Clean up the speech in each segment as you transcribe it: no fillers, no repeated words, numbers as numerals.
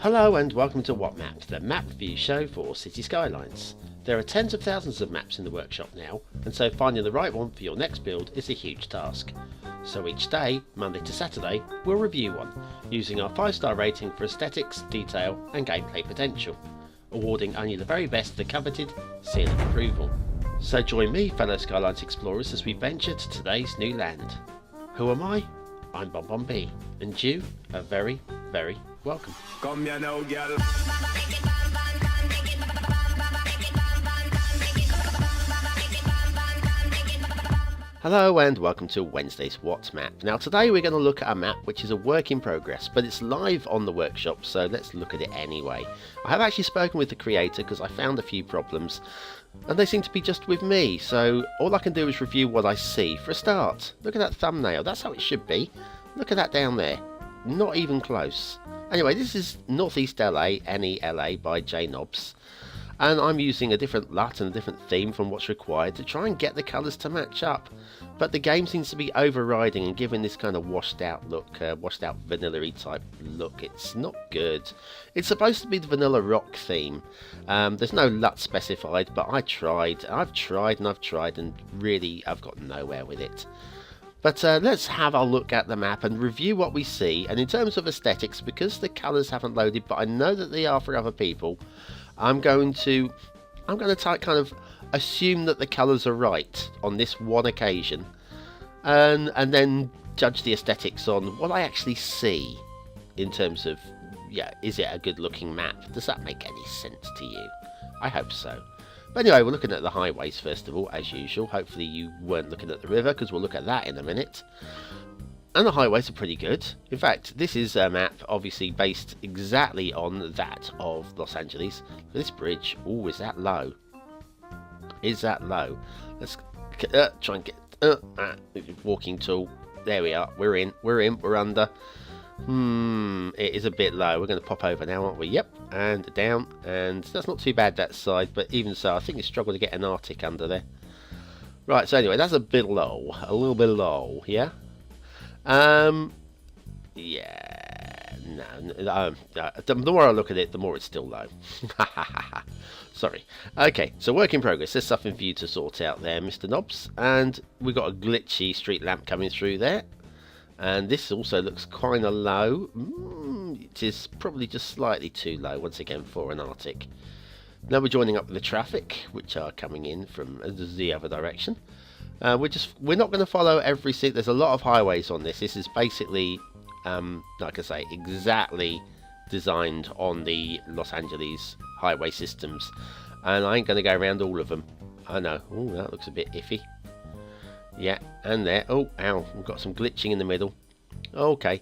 Hello and welcome to What Map, the map review show for Cities Skylines. There are tens of thousands of maps in the workshop now, and so finding the right one for your next build is a huge task. So each day, Monday to Saturday, we'll review one, using our 5-star rating for aesthetics, detail and gameplay potential, awarding only the very best the coveted seal of approval. So join me, fellow Skylines explorers, as we venture to today's new land. Who am I? I'm BonBonB, and you are very, very welcome. Come here now, girl. Hello and welcome to Wednesday's What Map. Now today we're going to look at a map which is a work in progress, but it's live on the workshop, so let's look at it anyway. I have actually spoken with the creator because I found a few problems, and they seem to be just with me, so all I can do is review what I see. For a start, look at that thumbnail, that's how it should be. Look at that down there, not even close. Anyway, this is Northeast LA, NELA by J Knobs, and I'm using a different LUT and a different theme from what's required to try and get the colours to match up. But the game seems to be overriding and giving this kind of washed out look, washed out vanilla-y type look. It's not good. It's supposed to be the vanilla rock theme. There's no LUT specified, but I've tried and really I've got nowhere with it. But let's have a look at the map and review what we see. And in terms of aesthetics, because the colours haven't loaded, but I know that they are for other people, I'm going to kind of assume that the colours are right on this one occasion, and then judge the aesthetics on what I actually see in terms of, yeah, is it a good looking map? Does that make any sense to you? I hope so. But anyway, we're looking at the highways first of all, as usual. Hopefully you weren't looking at the river, because we'll look at that in a minute. And the highways are pretty good. In fact, this is a map obviously based exactly on that of Los Angeles. This bridge, oh, is that low? Is that low? Let's try and get walking tool. There we are. We're in. We're under. It is a bit low. We're going to pop over now, aren't we? Yep. And down. And that's not too bad, that side. But even so, I think you struggle to get an Arctic under there. Right. So anyway, that's a bit low. A little bit low. Yeah. Yeah, no, the more I look at it, the more it's still low. Sorry. Okay, so work in progress. There's something for you to sort out there, Mr. Knobs. And we've got a glitchy street lamp coming through there. And this also looks kind of low. It is probably just slightly too low, once again, for an Arctic. Now we're joining up with the traffic, which are coming in from the other direction. We're not going to follow every single. There's a lot of highways on this. This is basically, like I say, exactly designed on the Los Angeles highway systems, and I ain't going to go around all of them. I know. Oh, that looks a bit iffy. Yeah, and there. Oh, ow! We've got some glitching in the middle. Okay.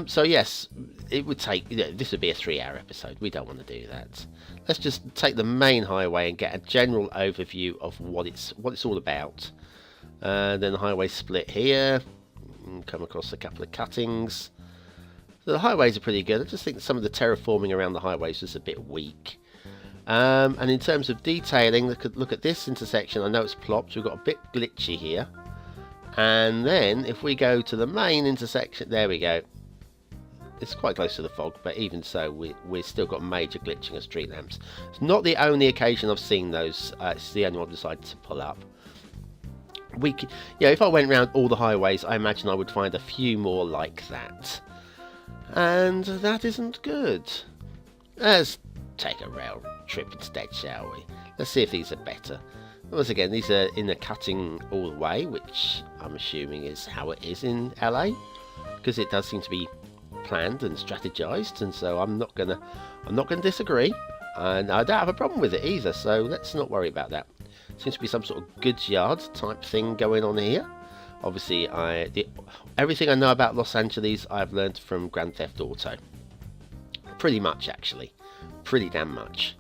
So yes, it would take. This would be a 3-hour episode. We don't want to do that. Let's just take the main highway and get a general overview of what it's all about. Then the highway split here, come across a couple of cuttings. So the highways are pretty good. I just think some of the terraforming around the highways is a bit weak. And in terms of detailing, look at this intersection. I know it's plopped, we've got a bit glitchy here. And then if we go to the main intersection, there we go. It's quite close to the fog, but even so, we've still got major glitching of street lamps. It's not the only occasion I've seen those. It's the only one I've decided to pull up. If I went around all the highways, I imagine I would find a few more like that. And that isn't good. Let's take a rail trip instead, shall we? Let's see if these are better. Once again, these are in a cutting all the way, which I'm assuming is how it is in LA, because it does seem to be planned and strategized, and so I'm not gonna disagree, and I don't have a problem with it either, so let's not worry about that. Seems to be some sort of goods yard type thing going on here. Obviously, everything I know about Los Angeles I've learned from Grand Theft Auto. Pretty much, actually. Pretty damn much.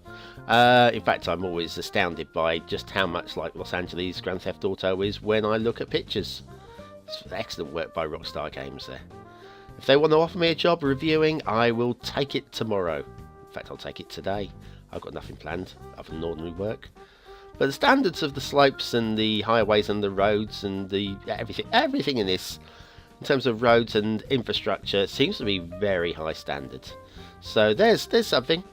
In fact, I'm always astounded by just how much like Los Angeles Grand Theft Auto is when I look at pictures. It's excellent work by Rockstar Games there. If they want to offer me a job reviewing, I will take it tomorrow. In fact, I'll take it today. I've got nothing planned other than ordinary work. But the standards of the slopes and the highways and the roads and the everything in this in terms of roads and infrastructure, it seems to be very high standard. So there's something.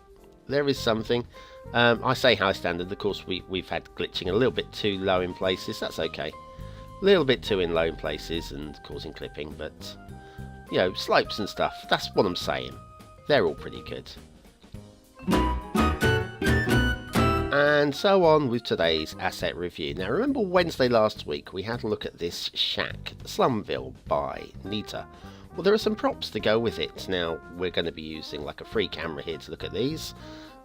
There is something. I say high standard. Of course, we've had glitching a little bit too low in places. That's okay. A little bit too low in places and causing clipping, but you know, slopes and stuff. That's what I'm saying. They're all pretty good. And so on with today's asset review. Now remember Wednesday last week we had a look at this shack, Slumville by NEETAH. Well, there are some props to go with it. Now we're going to be using like a free camera here to look at these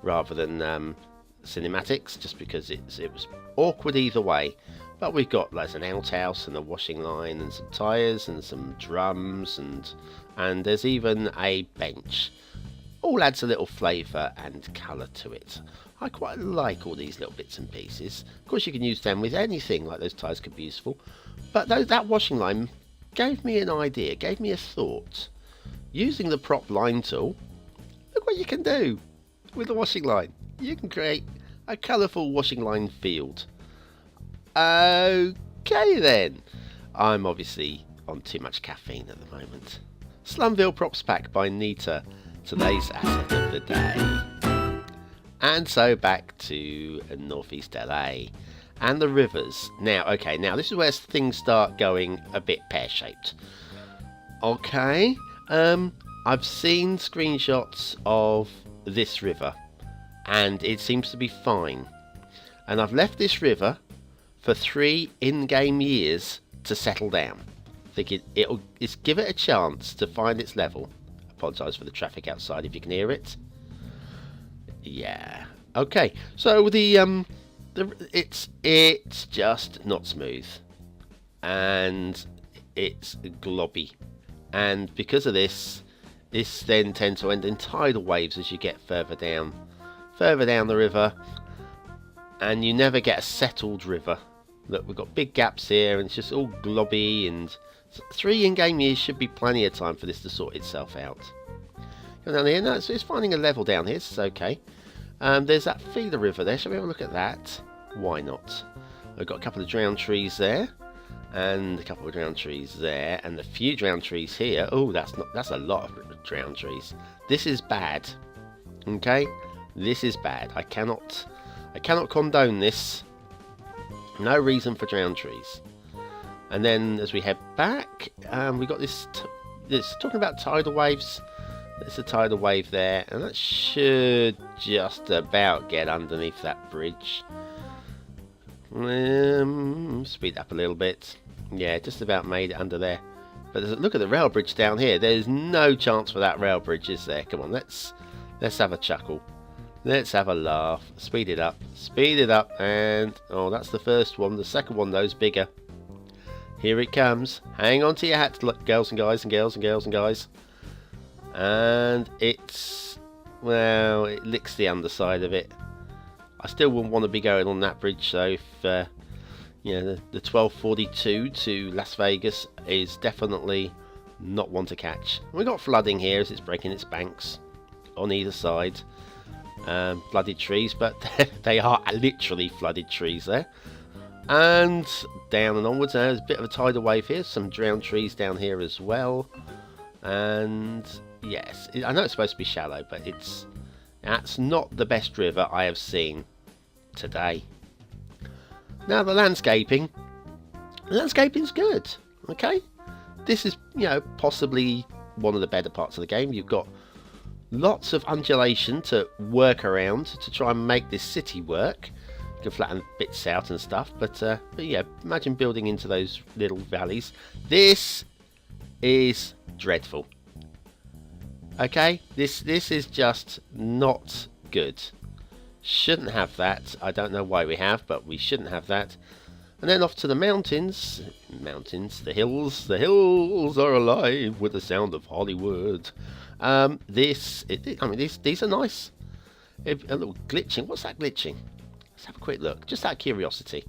rather than cinematics, just because it was awkward either way. But we've got like an outhouse and a washing line and some tyres and some drums and there's even a bench. All adds a little flavour and colour to it. I quite like all these little bits and pieces. Of course you can use them with anything, like those tyres could be useful. But that washing line gave me an idea, gave me a thought. Using the prop line tool, look what you can do with the washing line. You can create a colourful washing line field. Okay then. I'm obviously on too much caffeine at the moment. Slumville Props Pack by NEETAH, today's asset of the day. And so back to Northeast LA and the rivers. Now, okay, now this is where things start going a bit pear-shaped. Okay, I've seen screenshots of this river and it seems to be fine. And I've left this river for 3 in-game years to settle down. Thinking it's give it a chance to find its level. Apologise for the traffic outside if you can hear it. Yeah. Okay. So it's just not smooth, and it's globby, and because of this then tends to end in tidal waves as you get further down the river, and you never get a settled river. Look, we've got big gaps here, and it's just all globby, and 3 in-game years should be plenty of time for this to sort itself out. Go down here. No, so it's finding a level down here. It's okay. There's that feeder river there. Shall we have a look at that? Why not? I've got a couple of drowned trees there, and a couple of drowned trees there, and a few drowned trees here. Oh, that's a lot of drowned trees. This is bad. Okay, this is bad. I cannot condone this. No reason for drowned trees. And then as we head back, we got this talking about tidal waves. There's a tidal wave there, and that should just about get underneath that bridge. Speed up a little bit. Yeah, just about made it under there. But look at the rail bridge down here. There's no chance for that rail bridge, is there? Come on, let's have a chuckle. Let's have a laugh. Speed it up, and oh, that's the first one. The second one, though, is bigger. Here it comes. Hang on to your hats, girls and guys, and girls and girls and guys. And it's, well, it licks the underside of it. I still wouldn't want to be going on that bridge, so if you know, the 1242 to Las Vegas is definitely not one to catch. We've got flooding here as it's breaking its banks on either side. Flooded trees, but they are literally flooded trees there. And down and onwards, there's a bit of a tidal wave here. Some drowned trees down here as well. And yes, I know it's supposed to be shallow, but that's not the best river I have seen today. Now the landscaping's good. Okay, this is, you know, possibly one of the better parts of the game. You've got lots of undulation to work around to try and make this city work. You can flatten bits out and stuff, but yeah, imagine building into those little valleys. This is dreadful. Okay, this is just not good. Shouldn't have that. I don't know why we have, but we shouldn't have that. And then off to the mountains. The hills are alive with the sound of Hollywood. These are nice. A little glitching. What's that glitching? Let's have a quick look, just out of curiosity.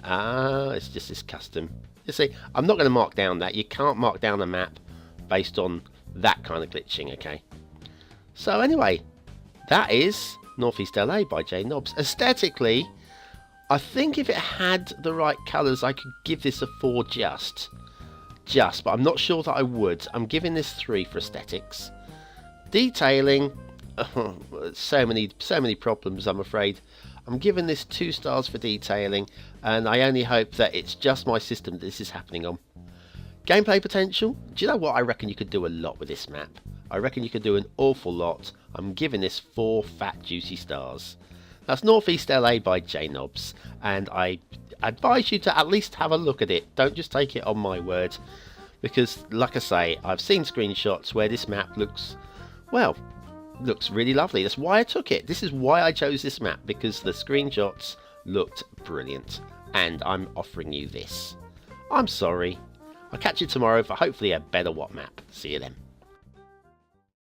It's just this custom. You see, I'm not going to mark down that. You can't mark down a map based on that kind of glitching, okay? So anyway, that is Northeast LA by J Knobs. Aesthetically, I think if it had the right colours, I could give this a 4 just. just, but I'm not sure that I would. I'm giving this 3 for aesthetics. Detailing, so many problems, I'm afraid. I'm giving this 2 stars for detailing, and I only hope that it's just my system that this is happening on. Gameplay potential, do you know what? I reckon you could do a lot with this map. I reckon you could do an awful lot. I'm giving this 4 fat juicy stars. That's Northeast LA by JNobs, and I advise you to at least have a look at it. Don't just take it on my word, because like I say, I've seen screenshots where this map looks, well, looks really lovely. That's why I took it. This is why I chose this map, because the screenshots looked brilliant, and I'm offering you this. I'm sorry. I'll catch you tomorrow for hopefully a better What map. See you then.